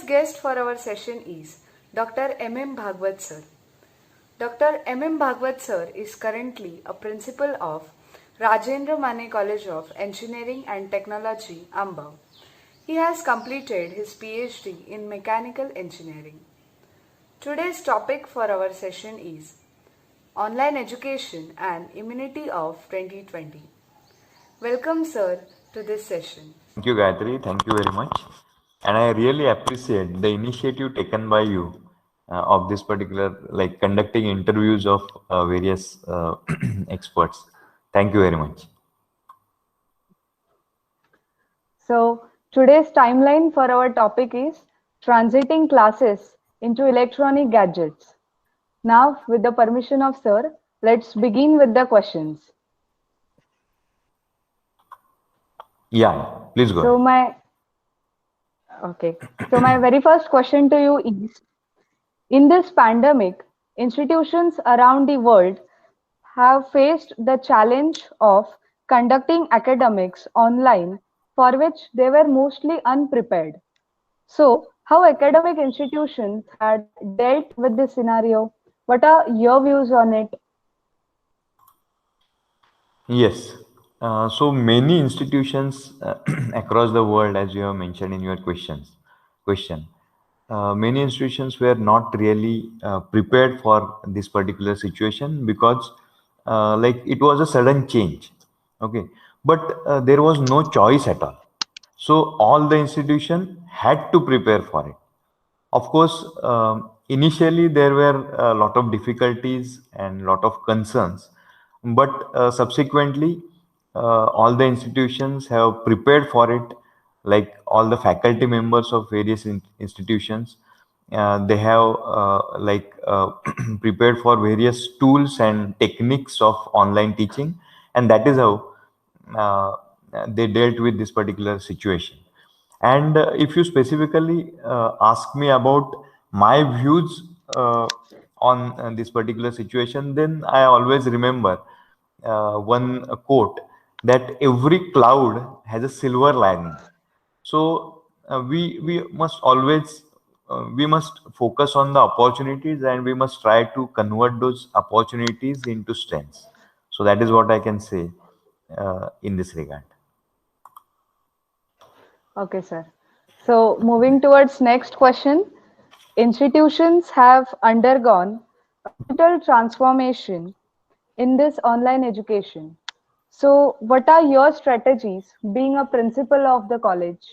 guest for our session is Dr. M.M. Bhagwat sir. Dr. M.M. Bhagwat sir is currently a principal of Rajendra Mane College of Engineering and Technology, Amba. He has completed his PhD in Mechanical Engineering. Today's topic for our session is Online Education and Immunity of 2020. Welcome, sir, to this session. Thank you, Gayatri. Thank you very much. And I really appreciate the initiative taken by you of this particular, like conducting interviews of various experts. Thank you very much. So today's timeline for our topic is transiting classes into electronic gadgets. Now, with the permission of sir, let's begin with the questions. Yeah, please go. So my very first question to you is, in this pandemic, institutions around the world have faced the challenge of conducting academics online, for which they were mostly unprepared. So, how academic institutions had dealt with this scenario? What are your views on it? Yes. So many institutions across the world, as you have mentioned in your question, many institutions were not really prepared for this particular situation because like it was a sudden change. Okay. But there was no choice at all. So all the institution had to prepare for it. Of course, initially there were a lot of difficulties and lot of concerns, but subsequently all the institutions have prepared for it. Like all the faculty members of various institutions, they have prepared for various tools and techniques of online teaching, and that is how uh, they dealt with this particular situation. And if you specifically ask me about my views on this particular situation, then I always remember one quote that every cloud has a silver lining. So we must always we must focus on the opportunities, and we must try to convert those opportunities into strengths. So that is what I can say in this regard. Okay, sir. So moving towards next question. Institutions have undergone a digital transformation in this online education. So what are your strategies being a principal of the college?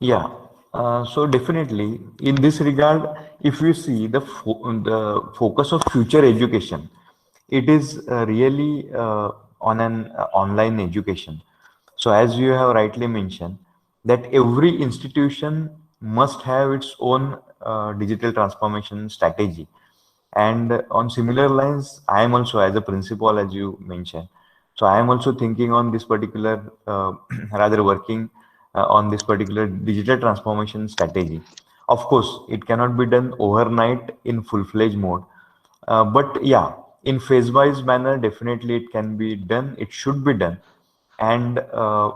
Yeah, so definitely in this regard, if you see the focus of future education, it is really on an online education. So as you have rightly mentioned, that every institution must have its own digital transformation strategy. And on similar lines, I am also as a principal, as you mentioned. So I am also thinking on this particular, rather working on this particular digital transformation strategy. Of course, it cannot be done overnight in full-fledged mode, but yeah, in phase-wise manner, definitely it can be done. It should be done. And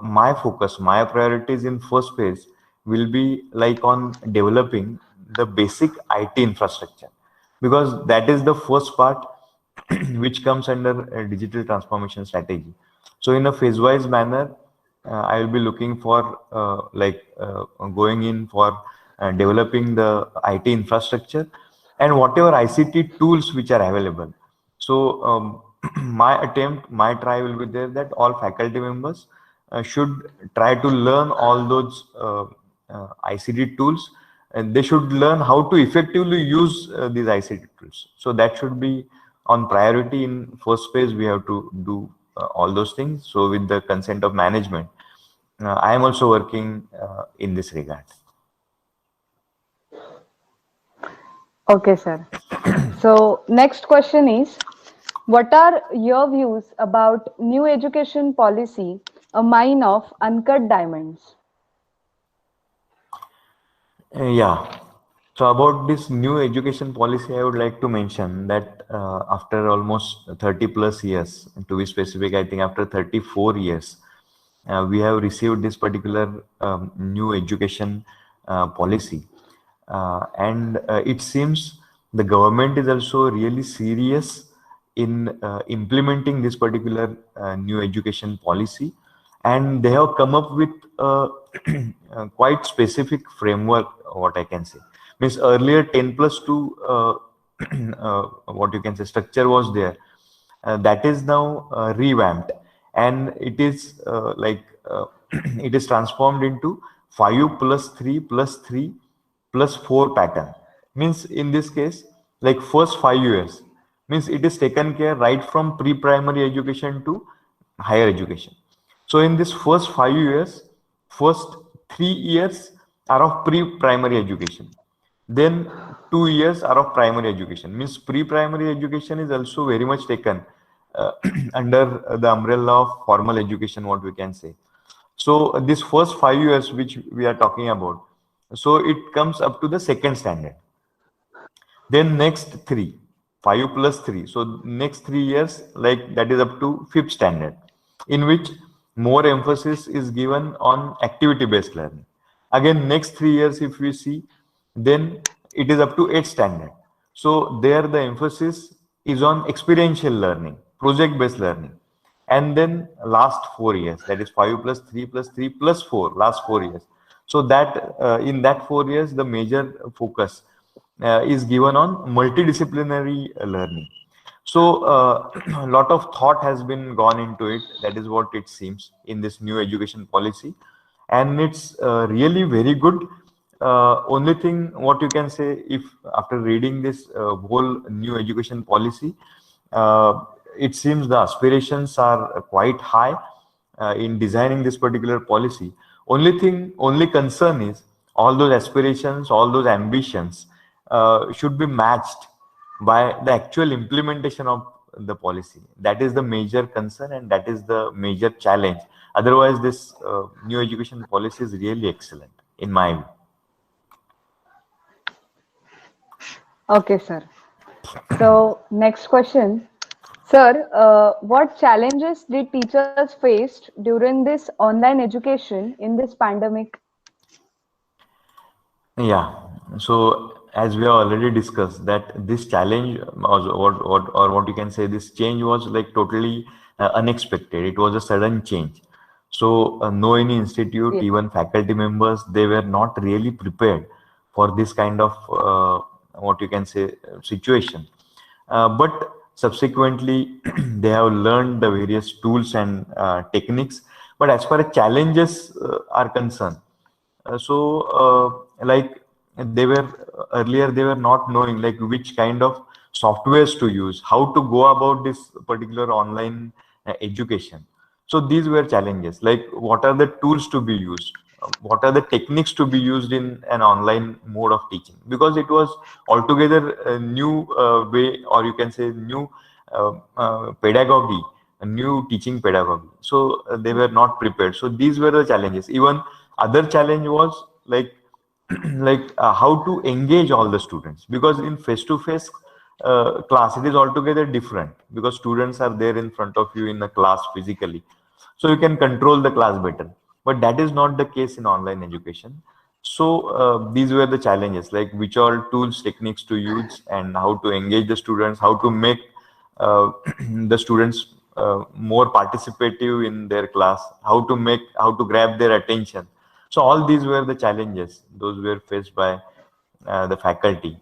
my focus, my priorities in first phase will be like on developing the basic IT infrastructure, because that is the first part which comes under a digital transformation strategy. So in a phase-wise manner, I will be looking for going in for developing the IT infrastructure and whatever ICT tools which are available. So my try will be there that all faculty members should try to learn all those ICT tools, and they should learn how to effectively use these ICT tools. So that should be on priority in first phase. We have to do all those things. So with the consent of management, I am also working in this regard. Okay, sir. So next question is, what are your views about new education policy, a mine of uncut diamonds? Yeah. So about this new education policy, I would like to mention that after almost 30 plus years, to be specific, I think after 34 years, we have received this particular new education policy, and it seems the government is also really serious in implementing this particular new education policy, and they have come up with a quite specific framework. What I can say means earlier 10 plus 2 what you can say structure was there, that is now revamped, and it is it is transformed into 5 plus 3 plus 3 plus 4 pattern. Means in this case, like first 5 years, means it is taken care right from pre-primary education to higher education. So in this first 5 years, first 3 years are of pre-primary education, then 2 years are of primary education. Means pre-primary education is also very much taken uh, under the umbrella of formal education, what we can say. So this first 5 years which we are talking about, so it comes up to the second standard. Then next three, 5 plus 3. So next 3 years, like that is up to fifth standard, in which more emphasis is given on activity-based learning. Again, next 3 years, if we see, then it is up to eighth standard. So there the emphasis is on experiential learning, project-based learning. And then last 4 years, that is 5 plus 3 plus 3 plus 4, last 4 years. So that in that 4 years, the major focus is given on multidisciplinary learning. So a lot of thought has been gone into it. That is what it seems in this new education policy, and it's really very good. Only thing what you can say, if after reading this whole new education policy, it seems the aspirations are quite high in designing this particular policy. Only thing, only concern is all those aspirations, all those ambitions should be matched by the actual implementation of the policy. That is the major concern, and that is the major challenge. Otherwise, this new education policy is really excellent in my view. Okay, sir. So, next question. Sir, what challenges did teachers face during this online education in this pandemic? Yeah. So as we have already discussed that this challenge was what you can say, this change was like totally unexpected. It was a sudden change. So no any institute, Yes. even faculty members, they were not really prepared for this kind of what you can say situation. But subsequently, they have learned the various tools and techniques. But as far as challenges are concerned, like they were earlier, they were not knowing like which kind of softwares to use, how to go about this particular online education. So these were challenges, like what are the tools to be used, what are the techniques to be used in an online mode of teaching, because it was altogether a new way, or you can say new pedagogy, a new teaching pedagogy. So they were not prepared. So these were the challenges. Even other challenge was like how to engage all the students, because in face to face class it is altogether different, because students are there in front of you in the class physically, so you can control the class better, but that is not the case in online education. So these were the challenges, like which all tools, techniques to use, and how to engage the students, how to make the students more participative in their class, how to grab their attention. So all these were the challenges those were faced by the faculty,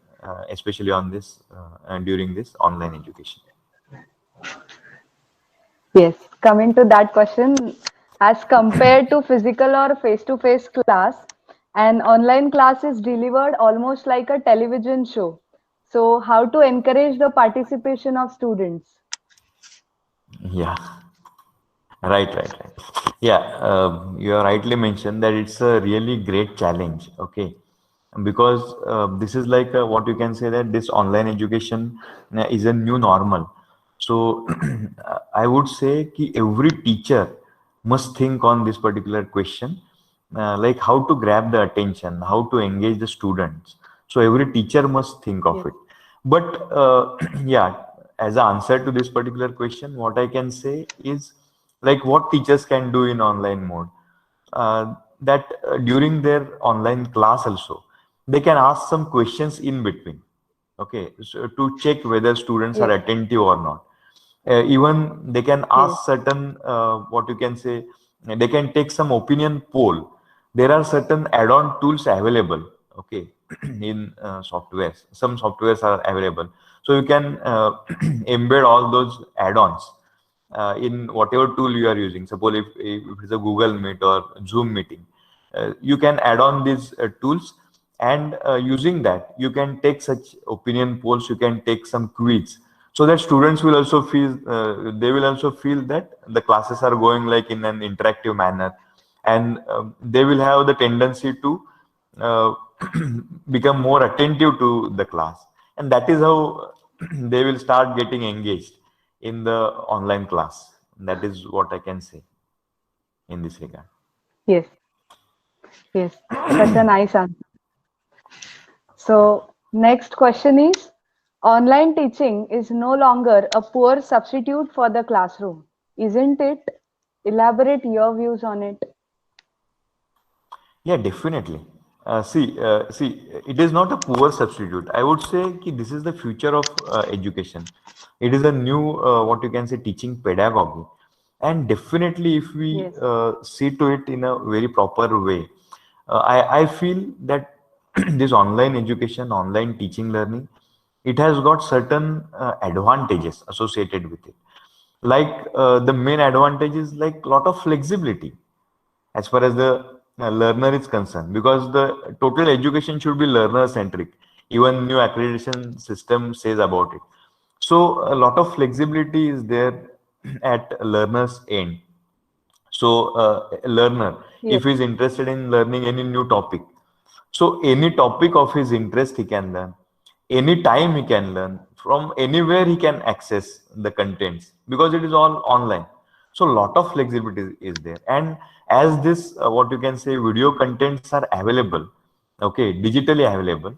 especially on this and during this online education. Yes. Coming to that question, as compared to physical or face-to-face class, an online class is delivered almost like a television show. So, how to encourage the participation of students? Yeah, right. Yeah, you have rightly mentioned that it's a really great challenge. Okay, because this is like what you can say, that this online education is a new normal. So I would say कि every teacher must think on this particular question, like how to grab the attention, how to engage the students. So every teacher must think of Yes. it. But yeah, as an answer to this particular question, what I can say is like what teachers can do in online mode, that during their online class also they can ask some questions in between, okay, so to check whether students are Yes. attentive or not. Even they can Yes. ask certain, what you can say, they can take some opinion poll. There are certain add-on tools available, okay, in softwares. Some softwares are available, so you can embed all those add-ons in whatever tool you are using. Suppose if it's a Google Meet or Zoom meeting, you can add on these tools, and using that you can take such opinion polls, you can take some quiz, so that students will also feel, they will also feel that the classes are going like in an interactive manner, and they will have the tendency to uh, become more attentive to the class, and that is how they will start getting engaged in the online class. That is what I can say in this regard. Yes. Yes. Such a nice answer. So, next question is, online teaching is no longer a poor substitute for the classroom, isn't it? Elaborate your views on it. Yeah, definitely. See, it is not a poor substitute. I would say ki this is the future of education. It is a new, what you can say, teaching pedagogy. And definitely, if we Yes. see to it in a very proper way, I feel that this online education, online teaching learning, it has got certain advantages associated with it. Like the main advantage is like lot of flexibility as far as the learner is concerned, because the total education should be learner centric. Even new accreditation system says about it. So a lot of flexibility is there at learner's end. So a learner, if Yes. he is interested in learning any new topic, so any topic of his interest he can learn. Anytime he can learn. From anywhere he can access the contents because it is all online. So lot of flexibility is there. And as this, what you can say, video contents are available, okay, digitally available,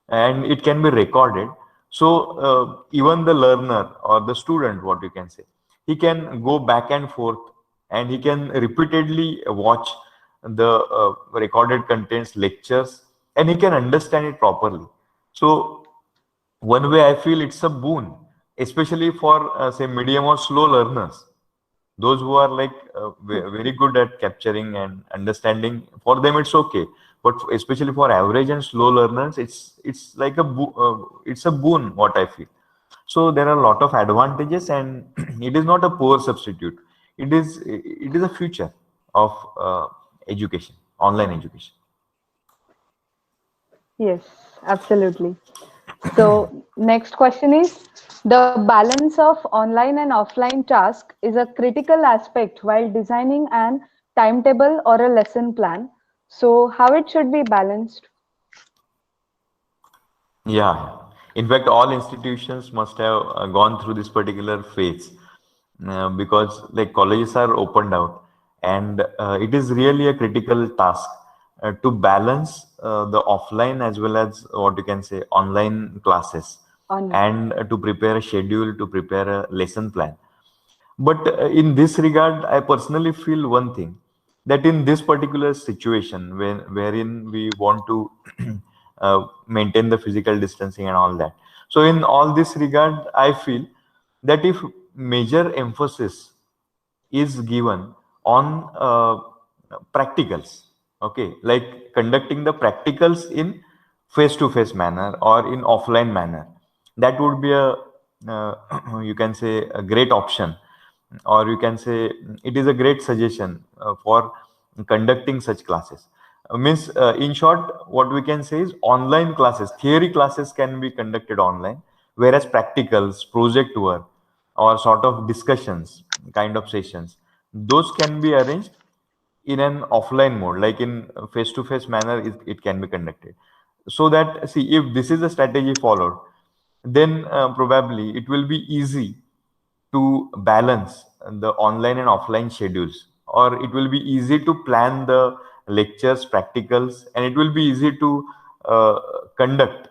and it can be recorded. So even the learner or the student, what you can say, he can go back and forth, and he can repeatedly watch the recorded contents, lectures, and he can understand it properly. So one way I feel it's a boon, especially for say medium or slow learners, those who are like very good at capturing and understanding. For them it's okay, but especially for average and slow learners, it's like it's a boon, what I feel. So there are a lot of advantages, and it is not a poor substitute. It is a future of education, online education. Yes, absolutely. So, next question is, the balance of online and offline task is a critical aspect while designing an timetable or a lesson plan. So, how it should be balanced? Yeah, in fact, all institutions must have gone through this particular phase, because like colleges are opened out, and it is really a critical task to balance the offline as well as what you can say online classes, On and to prepare a schedule, to prepare a lesson plan. But in this regard, I personally feel one thing, that in this particular situation, wherein we want to maintain the physical distancing and all that. So in all this regard, I feel that if major emphasis is given on practicals, okay, like conducting the practicals in face-to-face manner or in offline manner, that would be a you can say a great option, or you can say it is a great suggestion for conducting such classes. Means in short, what we can say is online classes, theory classes can be conducted online, whereas practicals, project work, or sort of discussions kind of sessions, those can be arranged in an offline mode, like in face to face manner, it can be conducted. So that, see, if this is the strategy followed, then probably it will be easy to balance the online and offline schedules, or it will be easy to plan the lectures, practicals, and it will be easy to conduct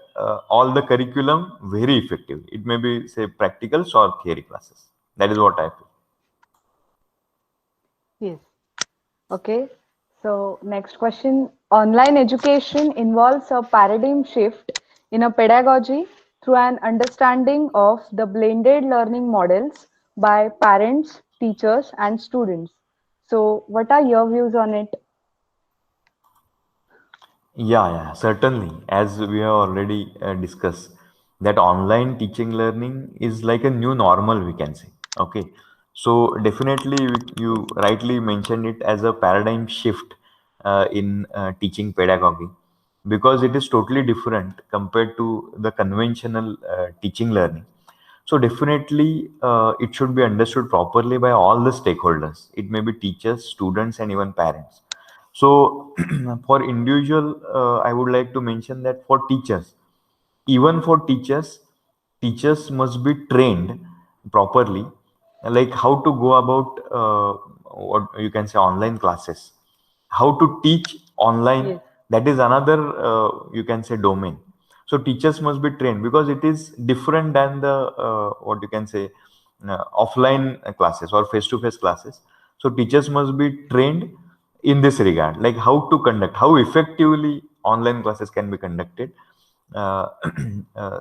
all the curriculum very effectively. It may be say practicals or theory classes. That is what I feel. Yes. Okay. So next question. Online education involves a paradigm shift in a pedagogy through an understanding of the blended learning models by parents, teachers, and students. So what are your views on it? Yeah, certainly. As we have already discussed, that online teaching learning is like a new normal, we can say. Okay. So, definitely, you rightly mentioned it as a paradigm shift in teaching pedagogy because it is totally different compared to the conventional teaching learning. So, definitely, it should be understood properly by all the stakeholders. It may be teachers, students, and even parents. So, for individual, I would like to mention that for teachers, even for teachers, teachers must be trained properly, like how to go about what you can say online classes, how to teach online. Yes. That is another you can say domain. So teachers must be trained because it is different than the what you can say offline classes or face-to-face classes. So teachers must be trained in this regard, like how to conduct, how effectively online classes can be conducted. uh,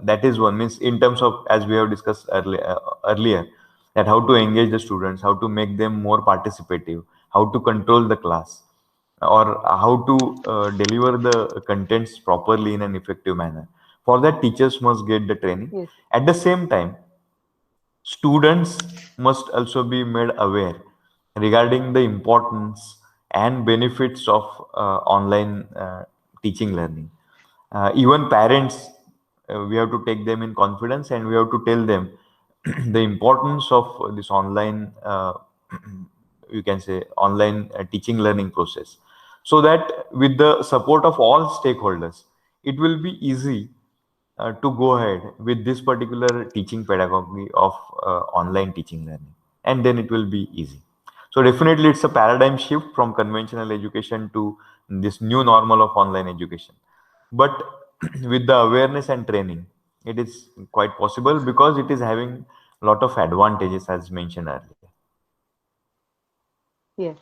that is one means in terms of as we have discussed earlier, that how to engage the students, how to make them more participative, how to control the class, or how to deliver the contents properly in an effective manner. For that, teachers must get the training. Yes. At the same time, students must also be made aware regarding the importance and benefits of online teaching learning. Even parents, we have to take them in confidence and we have to tell them the importance of this online, you can say, online teaching learning process, so that with the support of all stakeholders, it will be easy to go ahead with this particular teaching pedagogy of online teaching learning, and then it will be easy. So definitely it's a paradigm shift from conventional education to this new normal of online education, but with the awareness and training, it is quite possible because it is having a lot of advantages as mentioned earlier. Yes.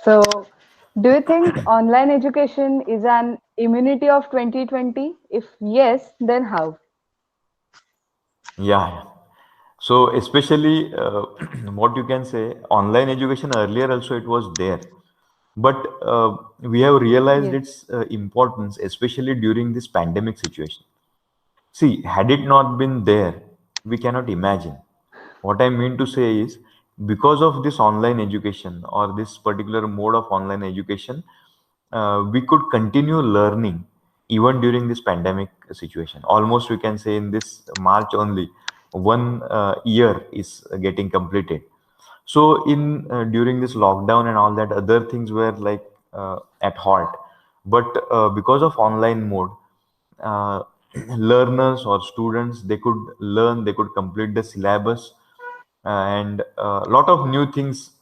So do you think online education is an immunity of 2020? If yes, then how? Yeah. So especially what you can say, online education earlier also it was there, but we have realized Yes. its importance, especially during this pandemic situation. See, had it not been there, we cannot imagine. What I mean to say is, because of this online education or this particular mode of online education, we could continue learning even during this pandemic situation. Almost we can say in this March only, 1 year is getting completed. So in during this lockdown and all that, other things were like at halt. But because of online mode, uh, learners or students, they could learn, they could complete the syllabus, and a lot of new things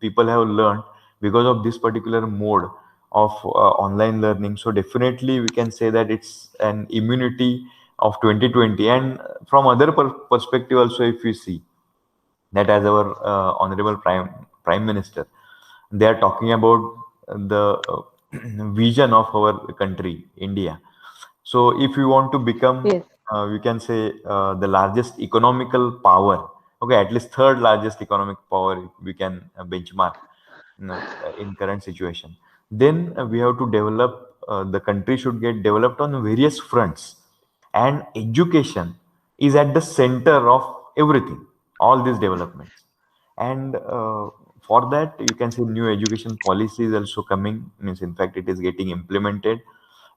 people have learned because of this particular mode of online learning. So definitely we can say that it's an immunity of 2020. And from other perspective also, if we see that as our honorable prime minister, they are talking about the vision of our country India. So if we want to become Yes. we can say the largest economical power, okay, at least third largest economic power we can benchmark in current situation, then we have to develop, the country should get developed on various fronts, and education is at the center of everything, all these developments. And for that, you can say new education policy is also coming, means in fact it is getting implemented,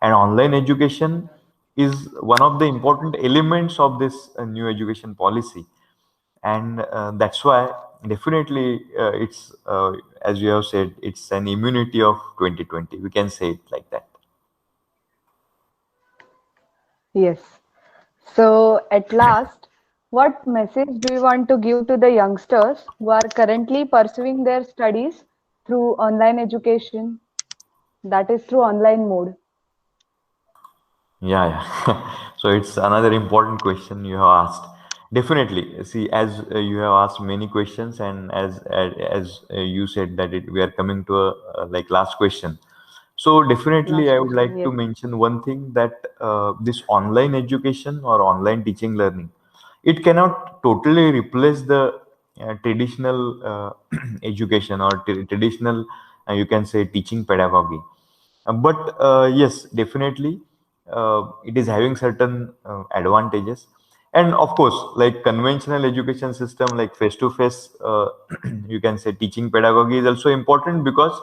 and online education is one of the important elements of this new education policy. And that's why definitely it's as you have said, it's an immunity of 2020, we can say it like that. Yes. So, at last, what message do you want to give to the youngsters who are currently pursuing their studies through online education, that is through online mode? Yeah. So it's another important question you have asked. Definitely. See, as you have asked many questions, and as you said that we are coming to a like last question. So definitely, Last I would question. like to Yes. mention one thing that this online education or online teaching learning, it cannot totally replace the traditional education or traditional, you can say, teaching pedagogy. But yes, definitely, it is having certain advantages. And of course, like conventional education system, like face-to-face, you can say teaching pedagogy is also important because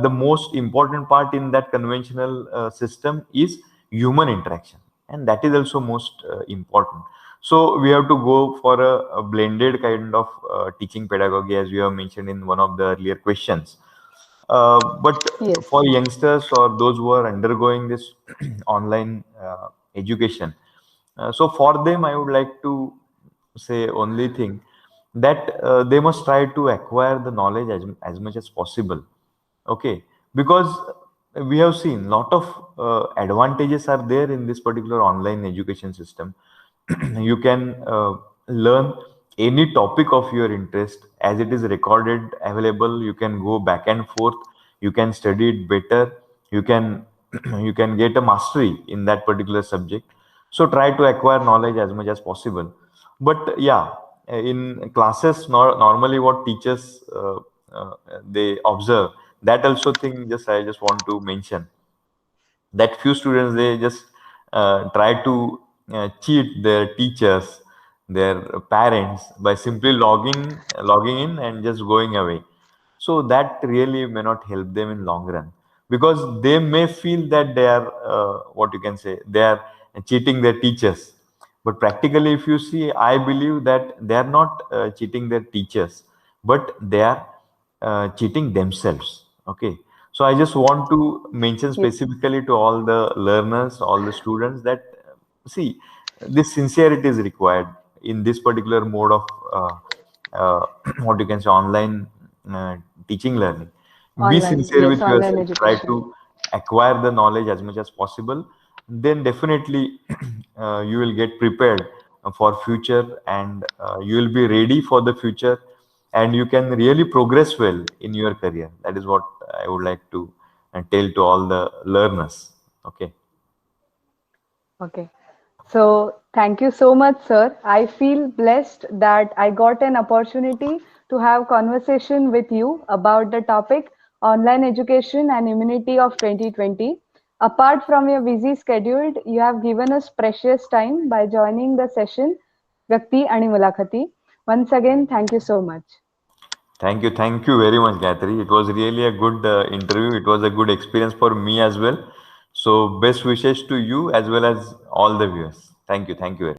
the most important part in that conventional system is human interaction, and that is also most important. So we have to go for a blended kind of teaching pedagogy, as you have mentioned in one of the earlier questions. But Yes. for youngsters or those who are undergoing this online education, so for them, I would like to say only thing that they must try to acquire the knowledge as much as possible. Okay, because we have seen lot of advantages are there in this particular online education system. You can learn any topic of your interest as it is recorded available. You can go back and forth, you can study it better, you can you can get a mastery in that particular subject. So try to acquire knowledge as much as possible. But yeah, in classes, normally what teachers they observe, that also thing just I just want to mention that few students they just try to cheat their teachers, their parents by simply logging in and just going away. So that really may not help them in long run, because they may feel that they are what you can say, they are cheating their teachers. But practically, if you see, I believe that they are not cheating their teachers, but they are cheating themselves. Okay. So I just want to mention Yes. specifically to all the learners, all the students that see, this sincerity is required in this particular mode of what you can say, online uh, teaching learning. Be Online. sincere Yes. with Online yourself. Try education. to acquire the knowledge as much as possible. Then definitely you will get prepared for future, and you will be ready for the future, and you can really progress well in your career. That is what I would like to tell to all the learners. Okay. Okay. So thank you so much, sir. I feel blessed that I got an opportunity to have conversation with you about the topic online education and immunity of 2020. Apart from your busy schedule, you have given us precious time by joining the session, Vyakti and Mulakati. Once again, thank you so much. Thank you very much, Gayatri. It was really a good interview. It was a good experience for me as well. So, best wishes to you as well as all the viewers. Thank you very